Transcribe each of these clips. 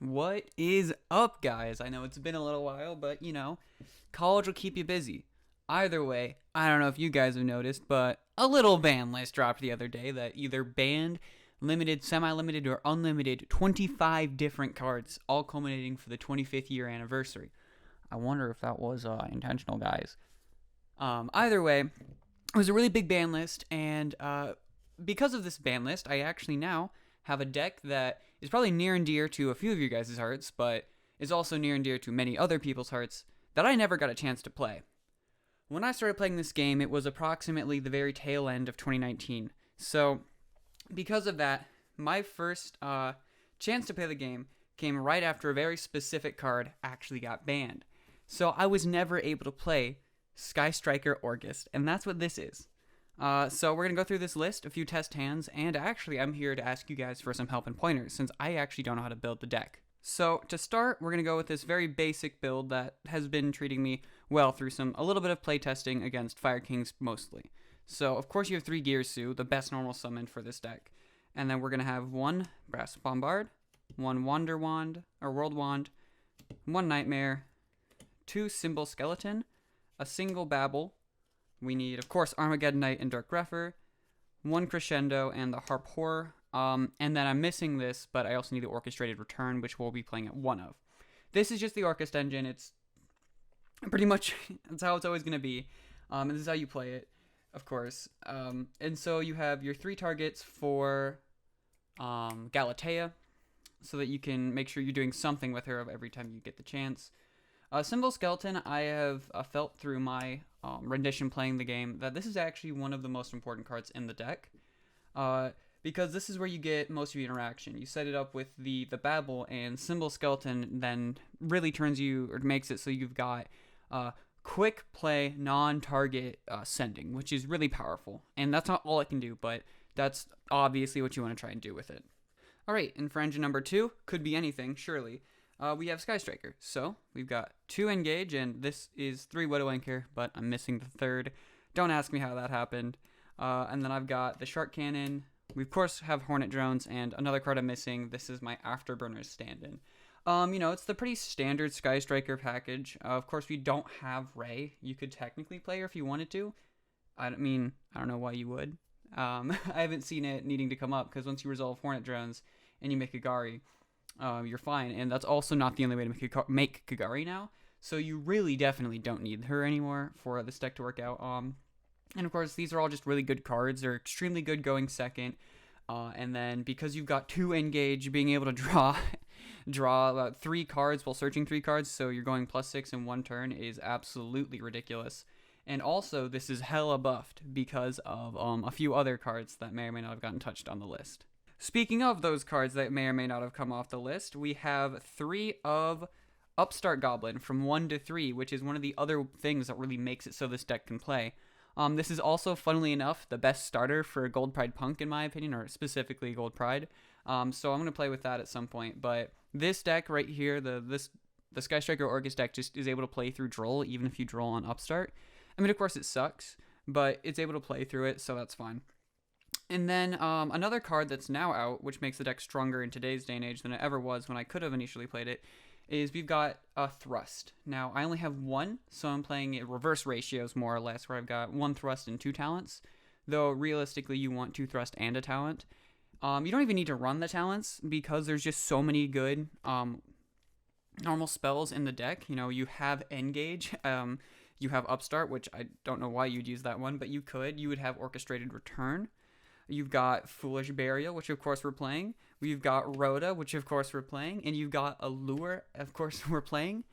What is up, guys? I know it's been a little while, but college will keep you busy. Either way, I don't know if you guys have noticed, but a little ban list dropped the other day that either banned limited, semi limited, or unlimited 25 different cards, all culminating for the 25th year anniversary. I wonder if that was intentional, guys. Either way, it was a really big ban list, and because of this ban list, I actually now have a deck that is probably near and dear to a few of you guys' hearts, but is also near and dear to many other people's hearts that I never got a chance to play. When I started playing this game, it was approximately the very tail end of 2019. So, because of that, my first chance to play the game came right after a very specific card actually got banned. So I was never able to play Sky Striker Orcust, and that's what this is. So we're going to go through this list, a few test hands, and actually I'm here to ask you guys for some help and pointers, since I actually don't know how to build the deck. So to start, we're going to go with this very basic build that has been treating me well through a little bit of playtesting against Fire Kings mostly. So of course you have 3 Gears Soooo, the best normal summon for this deck. And then we're going to have 1 Brass Bombard, 1 Wander Wand, or World Wand, 1 Nightmare, 2 Symbol Skeleton, a single Babble. We need, of course, Armageddon Knight and Dark Grepher, 1 Crescendo, and the Harp Horror. And then I'm missing this, but I also need the Orchestrated Return, which we'll be playing at 1 of. This is just the Orcust engine. It's pretty much, that's how it's always going to be. And this is how you play it, of course. And so you have your 3 targets for Galatea, so that you can make sure you're doing something with her every time you get the chance. Symbol Skeleton, I have felt through my rendition playing the game that this is actually one of the most important cards in the deck. Because this is where you get most of your interaction. You set it up with the Babble, and Symbol Skeleton then really turns you, or makes it so you've got quick play, non-target sending, which is really powerful. And that's not all it can do, but that's obviously what you want to try and do with it. Alright, and for engine number 2, could be anything, surely. We have Sky Striker. So, we've got 2 Engage, and this is 3 Widow Anchor, but I'm missing the 3rd. Don't ask me how that happened. And then I've got the Shark Cannon. We, of course, have Hornet Drones, and another card I'm missing. This is my Afterburners stand-in. It's the pretty standard Sky Striker package. Of course, we don't have Ray. You could technically play her if you wanted to. I don't know why you would. I haven't seen it needing to come up, because once you resolve Hornet Drones and you make Kagari, you're fine. And that's also not the only way to make Kagari now. So you really definitely don't need her anymore for this deck to work out. And of course, these are all just really good cards. They're extremely good going second. And then because you've got 2 Engage, being able to draw about 3 cards while searching 3 cards, so you're going +6 in 1 turn, is absolutely ridiculous. And also, this is hella buffed because of a few other cards that may or may not have gotten touched on the list. Speaking of those cards that may or may not have come off the list, we have 3 of Upstart Goblin from 1 to 3, which is one of the other things that really makes it so this deck can play. This is also, funnily enough, the best starter for Gold Pride Punk, in my opinion, or specifically Gold Pride. So I'm going to play with that at some point. But this deck right here, the Sky Striker Orcust deck, just is able to play through Droll, even if you Droll on Upstart. I mean, of course, it sucks, but it's able to play through it, so that's fine. And then another card that's now out, which makes the deck stronger in today's day and age than it ever was when I could have initially played it, is we've got a Thrust. Now, I only have 1, so I'm playing it reverse ratios, more or less, where I've got 1 Thrust and 2 talents, though realistically you want 2 Thrust and a talent. You don't even need to run the talents, because there's just so many good normal spells in the deck. You have Engage, you have Upstart, which I don't know why you'd use that one, but you could. You would have Orchestrated Return. You've got Foolish Burial, which of course we're playing. We've got Rhoda, which of course we're playing. And you've got Allure, of course we're playing.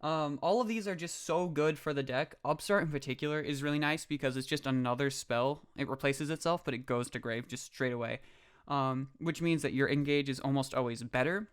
All of these are just so good for the deck. Upstart in particular is really nice because it's just another spell. It replaces itself, but it goes to grave just straight away. Which means that your Engage is almost always better.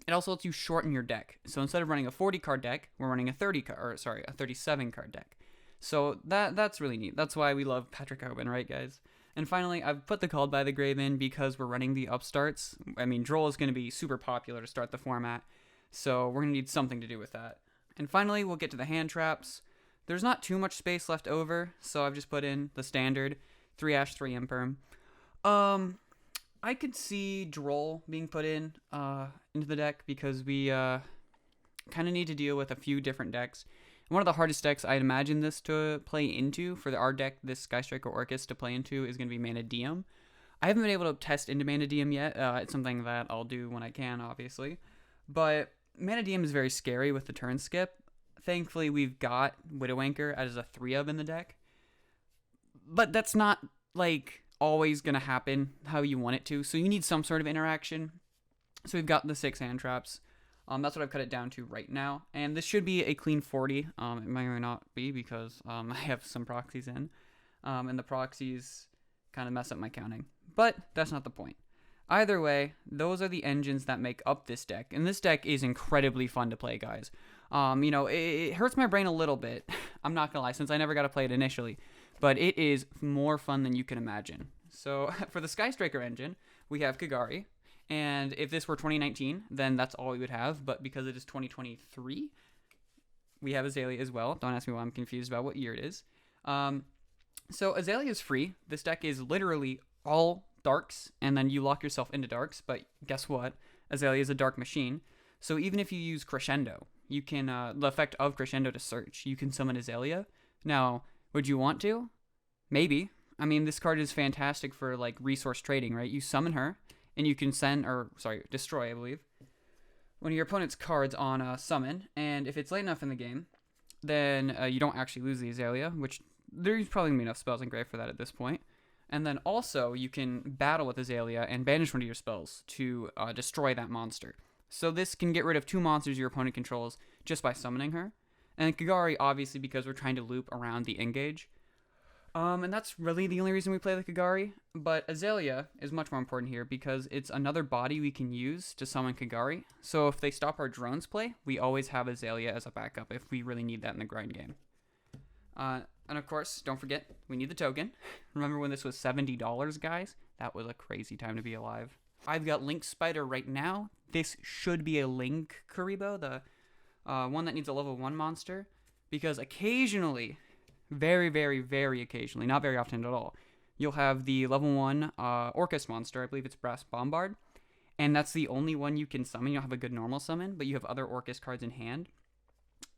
It also lets you shorten your deck. So instead of running a 40-card deck, we're running a 37-card deck. So that's really neat. That's why we love Patrick Hoban, right, guys? And finally, I've put the Called by the Grave in because we're running the Upstarts. I mean, Droll is going to be super popular to start the format, so we're going to need something to do with that. And finally, we'll get to the hand traps. There's not too much space left over, so I've just put in the standard 3 Ash, 3 Imperm. I could see Droll being put into the deck because we kind of need to deal with a few different decks. One of the hardest decks I'd imagine this to play into for our deck, this Sky Striker Orcust to play into, is going to be Mana Diem. I haven't been able to test into Mana Diem yet. It's something that I'll do when I can, obviously. But Mana Diem is very scary with the turn skip. Thankfully, we've got Widow Anchor as a 3-of in the deck. But that's not, like, always going to happen how you want it to. So you need some sort of interaction. So we've got the 6 hand traps. That's what I've cut it down to right now. And this should be a clean 40. It might or may not be because I have some proxies in. And the proxies kind of mess up my counting. But that's not the point. Either way, those are the engines that make up this deck. And this deck is incredibly fun to play, guys. It hurts my brain a little bit. I'm not going to lie, since I never got to play it initially. But it is more fun than you can imagine. So for the Sky Striker engine, we have Kagari. And if this were 2019, then that's all we would have. But because it is 2023, we have Azalea as well. Don't ask me why I'm confused about what year it is. So Azalea is free. This deck is literally all darks, and then you lock yourself into darks. But guess what? Azalea is a dark machine. So even if you use Crescendo, you can, the effect of Crescendo to search, you can summon Azalea. Now, would you want to? Maybe. I mean, this card is fantastic for, like, resource trading, right? You summon her, and you can destroy, I believe, one of your opponent's cards on summon, and if it's late enough in the game, then you don't actually lose the Azalea, which there's probably going to be enough spells engraved for that at this point. And then also, you can battle with Azalea and banish one of your spells to destroy that monster. So this can get rid of 2 monsters your opponent controls just by summoning her. And Kagari, obviously, because we're trying to loop around the engage. And that's really the only reason we play the Kagari. But Azalea is much more important here because it's another body we can use to summon Kagari. So if they stop our drones play, we always have Azalea as a backup if we really need that in the grind game. And of course, don't forget, we need the token. Remember when this was $70, guys? That was a crazy time to be alive. I've got Link Spider right now. This should be a Link Kuriboh, the one that needs a level 1 monster. Because occasionally, very, very, very occasionally, not very often at all, you'll have the level 1 Orcust monster. I believe it's Brass Bombard. And that's the only one you can summon. You don't have a good normal summon, but you have other Orcust cards in hand.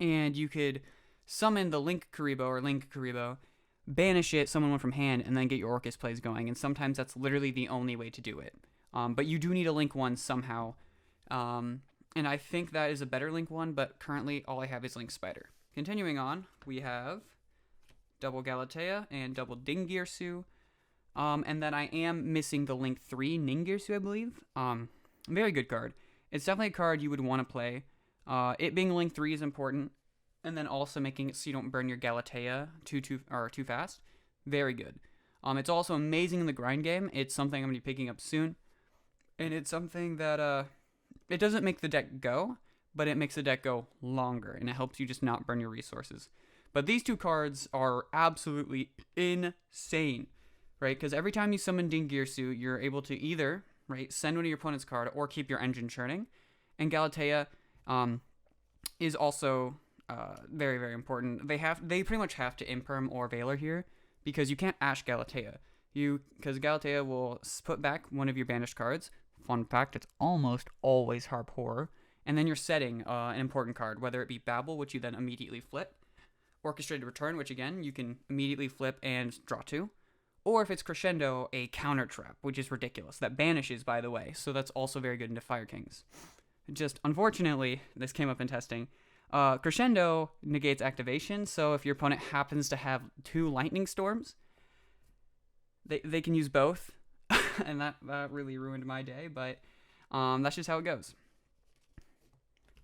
And you could summon the Link Kuriboh, banish it, summon one from hand, and then get your Orcust plays going. And sometimes that's literally the only way to do it. But you do need a Link 1 somehow. And I think that is a better Link 1, but currently all I have is Link Spider. Continuing on, we have double Galatea and double Dingirsu. And then I am missing the Link 3 Ningirsu, I believe. Very good card. It's definitely a card you would want to play. It being Link 3 is important. And then also making it so you don't burn your Galatea too fast. Very good. It's also amazing in the grind game. It's something I'm going to be picking up soon. And it's something that, it doesn't make the deck go, but it makes the deck go longer. And it helps you just not burn your resources. But these 2 cards are absolutely insane, right? Because every time you summon Dingirsu, you're able to either, right, send one of your opponent's card or keep your engine churning. And Galatea is also very, very important. They pretty much have to Imperm or Valor here because you can't Ash Galatea. Because Galatea will put back one of your banished cards. Fun fact, it's almost always Harp Horror. And then you're setting an important card, whether it be Babel, which you then immediately flip, Orchestrated Return, which again, you can immediately flip and draw 2, or if it's Crescendo, a Counter Trap, which is ridiculous. That banishes, by the way, so that's also very good into Fire Kings. Just, unfortunately, this came up in testing, Crescendo negates activation, so if your opponent happens to have 2 Lightning Storms, they can use both, and that really ruined my day, but that's just how it goes.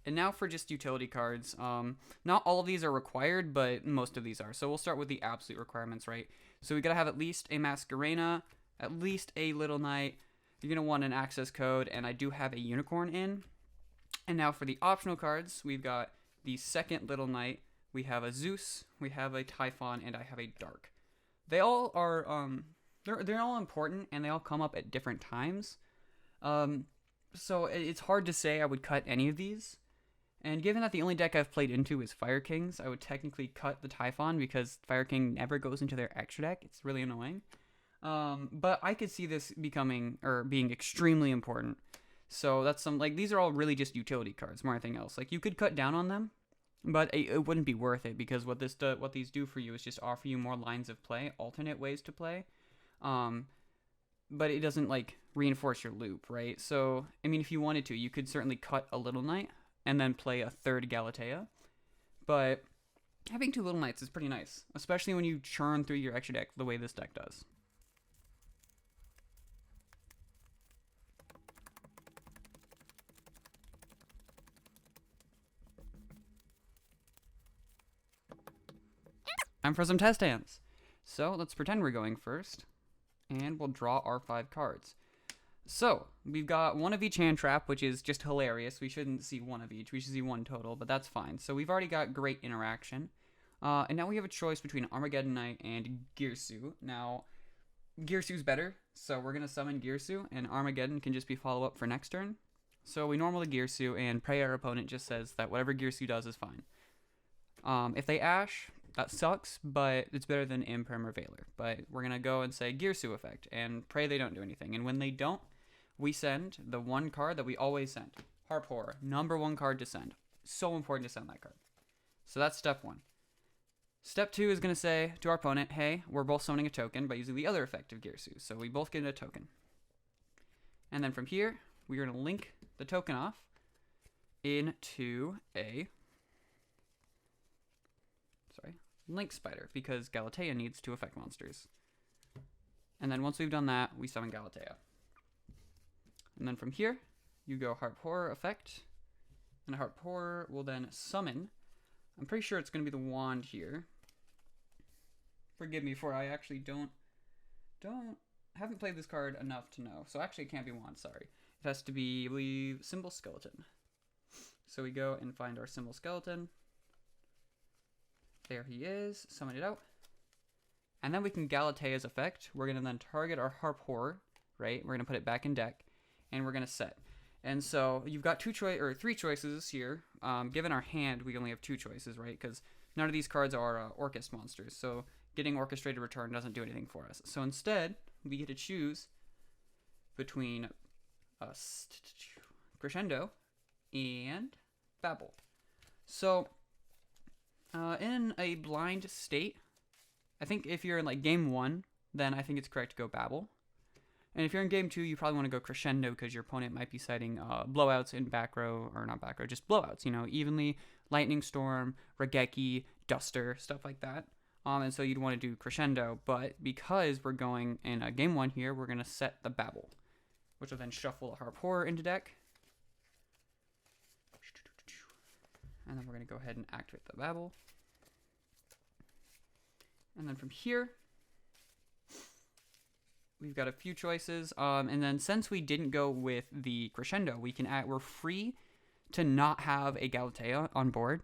And now for just utility cards. Not all of these are required, but most of these are. So we'll start with the absolute requirements, right? So we gotta have at least a Masquerena, at least a Little Knight. You're gonna want an access code, and I do have a Unicorn in. And now for the optional cards, we've got the second Little Knight. We have a Zeus, we have a Typhon, and I have a Dark. They all are, they're all important, and they all come up at different times. So it's hard to say I would cut any of these. And given that the only deck I've played into is Fire Kings, I would technically cut the Typhon because Fire King never goes into their extra deck. It's really annoying. But I could see this becoming or being extremely important. So that's some like these are all really just utility cards, more than anything else. Like you could cut down on them, but it wouldn't be worth it because what these do for you is just offer you more lines of play, alternate ways to play. Um, but it doesn't like reinforce your loop, right? So I mean, if you wanted to, you could certainly cut a Little Knight and then play a third Galatea. But having two Little Knights is pretty nice, especially when you churn through your extra deck the way this deck does. Time for some test hands. So let's pretend we're going first, and we'll draw our 5 cards. So we've got one of each hand trap, which is just hilarious. We shouldn't see one of each. We should see one total, but that's fine. So we've already got great interaction. And now we have a choice between Armageddon Knight and Girsu. Now, Girsu's better, so we're going to summon Girsu, and Armageddon can just be follow-up for next turn. So we normally Girsu, and pray our opponent just says that whatever Girsu does is fine. If they Ash, that sucks, but it's better than Imperm or Valor. But we're going to go and say Girsu effect, and pray they don't do anything. And when they don't, we send the one card that we always send. Harp Horror, #1 card to send. So important to send that card. So that's step 1. Step 2 is going to say to our opponent, hey, we're both summoning a token by using the other effect of Girsu. So we both get a token. And then from here, we're going to link the token off into a link spider, because Galatea needs to affect monsters. And then once we've done that, we summon Galatea. And then from here, you go Harp Horror effect, and Harp Horror will then summon. I'm pretty sure it's going to be the wand here. Forgive me for I actually haven't played this card enough to know. So actually it can't be wand, sorry. It has to be, I believe, Symbol Skeleton. So we go and find our Symbol Skeleton. There he is, summon it out. And then we can Galatea's effect. We're going to then target our Harp Horror, right? We're going to put it back in deck, and we're going to set. And so you've got 3 choices here. Given our hand, we only have 2 choices, right? Because none of these cards are Orcust monsters. So getting Orchestrated Return doesn't do anything for us. So instead, we get to choose between Crescendo and Babel. So in a blind state, I think if you're in like game 1, then I think it's correct to go Babel. And if you're in game 2, you probably want to go Crescendo because your opponent might be citing blowouts in back row, or not back row, just blowouts, evenly, Lightning Storm, Regeki, Duster, stuff like that. And so you'd want to do Crescendo, but because we're going in game 1 here, we're going to set the Babel, which will then shuffle the Harp Horror into deck. And then we're going to go ahead and activate the Babel. And then from here, we've got a few choices. And then since we didn't go with the Crescendo, we're free to not have a Galatea on board.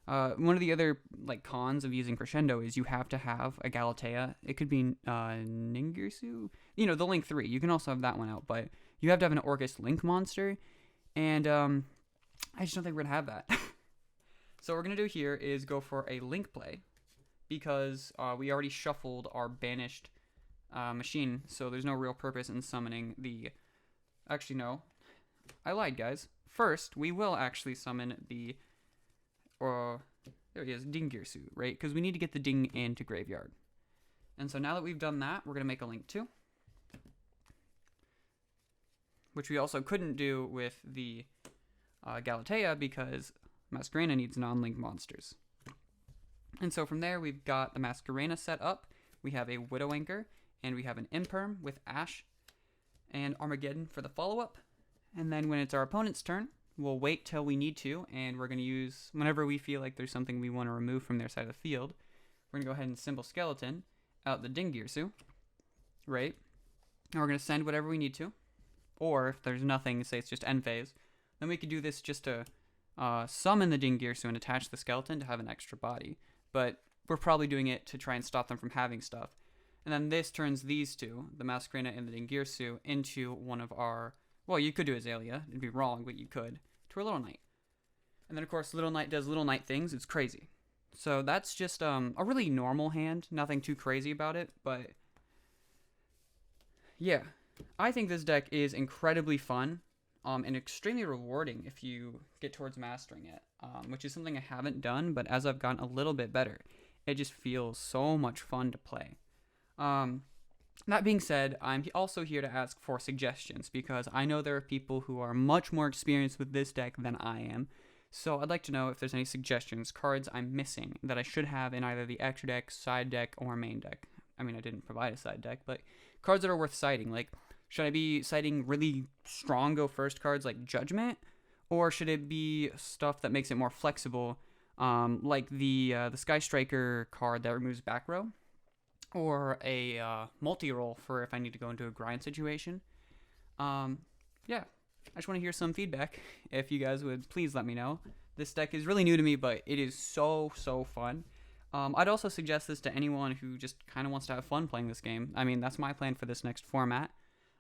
One of the other cons of using Crescendo is you have to have a Galatea. It could be Ningirsu, the Link 3. You can also have that one out, but you have to have an Orcust Link monster, and I just don't think we're gonna have that. So what we're gonna do here is go for a Link play, because we already shuffled our banished machine, so there's no real purpose in summoning the. Actually, no, I lied, guys. First, we will actually summon the. There he is, Dingirsu, right? Because we need to get the Ding into graveyard. And so now that we've done that, we're going to make a Link 2. Which we also couldn't do with the Galatea because Masquerena needs non-link monsters. And so from there, we've got the Masquerena set up. We have a Widow Anchor, and we have an Imperm with Ash and Armageddon for the follow-up. And then when it's our opponent's turn, we'll wait till we need to, and we're going to use, whenever we feel like there's something we want to remove from their side of the field, we're going to go ahead and Symbol Skeleton out the Dingirsu, right? And we're going to send whatever we need to. Or if there's nothing, say it's just end phase, then we could do this just to summon the Dingirsu and attach the skeleton to have an extra body. But we're probably doing it to try and stop them from having stuff. And then this turns these two, the Masquerena and the Dingirsu, into one of our... Well, you could do Azalea. It'd be wrong, but you could. To a Little Knight. And then, of course, Little Knight does Little Knight things. It's crazy. So that's just a really normal hand. Nothing too crazy about it. But yeah, I think this deck is incredibly fun, and extremely rewarding if you get towards mastering it, which is something I haven't done, but as I've gotten a little bit better, it just feels so much fun to play. Um, that being said, I'm also here to ask for suggestions because I know there are people who are much more experienced with this deck than I am. So I'd like to know if there's any suggestions, cards I'm missing that I should have in either the extra deck, side deck, or main deck. I mean, I didn't provide a side deck, but cards that are worth citing. Like, should I be citing really strong go first cards like Judgment, or should it be stuff that makes it more flexible, like the Sky Striker card that removes back row, or a multi-roll for if I need to go into a grind situation? Um, yeah, I just want to hear some feedback. If you guys would please let me know. This deck is really new to me, but it is so fun. I'd also suggest this to anyone who just kind of wants to have fun playing this game. I mean, that's my plan for this next format.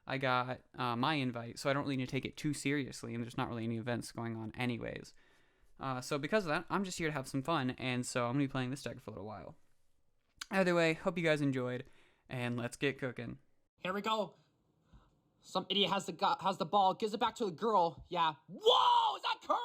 I got my invite, so I don't really need to take it too seriously, and there's not really any events going on anyways. So because of that, I'm just here to have some fun, and so I'm going to be playing this deck for a little while. Either way, hope you guys enjoyed, and let's get cooking. Here we go. Some idiot has the ball, gives it back to the girl. Yeah. Whoa, is that Curry?